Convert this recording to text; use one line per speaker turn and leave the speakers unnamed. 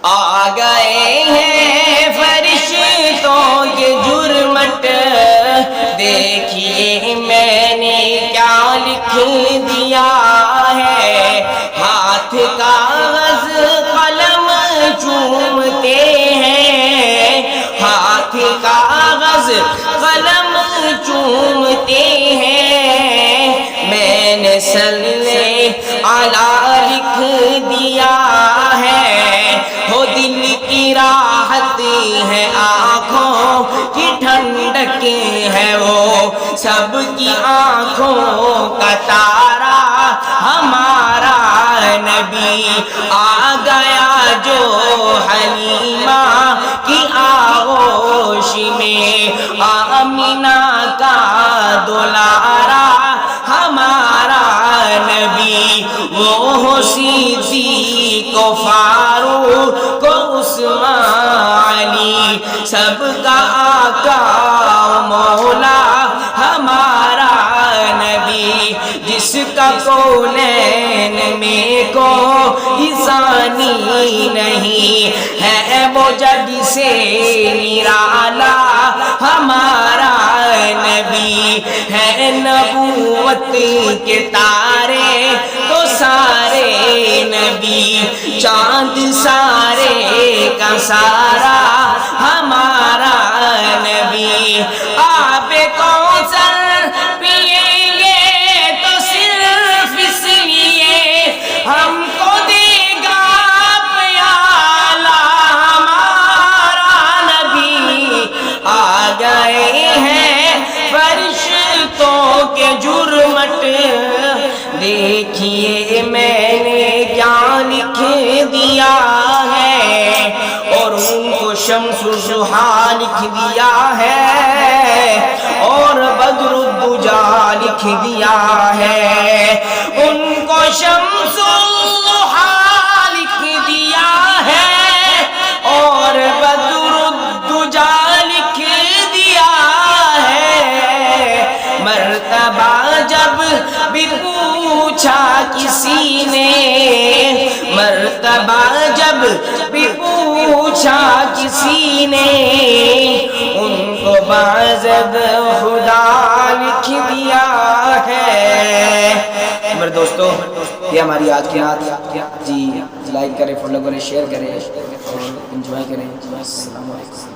آ گئے ہیں فرشتوں کے جرمٹ، دیکھیے میں نے کیا لکھ دیا ہے۔ ہاتھ کاغذ قلم چومتے ہیں، ہاتھ کاغذ قلم چومتے ہیں، میں نے صلی علی لکھ دیا ہے۔ ہو دل کی راحت ہے، آنکھوں کی ٹھنڈک ہے، وہ سب کی آنکھوں کا تارا ہمارا نبی آ گیا جو حلیمہ کی آغوش میں، آمینہ کا دلارا ہمارا نبی، وہ صدیق و فاروق و عثمان علی، سب کا آقا و مولا ہمارا نبی، جس کا کونین میں کوئی ثانی نہیں ہے، وہ جگ سے نرالا ہمارا نبی ہے۔ نبوت کے تارے تو سارے نبی، چاند سارے کا سارا ہمارا نبی، آب کوثر پیئیں گے تو صرف اس لیے ہم کو دے گا پیالہ ہمارا نبی، آ گئے ہیں فرشتوں کے جرمٹ، دیکھیے میں نے کیا لکھ دیا ہے، اور ان کو شمس الضحیٰ لکھ دیا ہے، اور بدر الدجیٰ لکھ دیا ہے، ان کو شمس الضحیٰ لکھ دیا ہے، اور بدر الدجیٰ لکھ دیا ہے۔ مرتبہ جب بھی پوچھا کسی نے، مرتبہ جب بھی پوچھا کسی نے، ان کو باعزت خدا لکھ دیا ہے۔ میرے دوستو، یہ ہماری آج کی نعت، جی لائک کریں، فالو کریں، شیئر کریں اور انجوائے کریں۔ السلام علیکم۔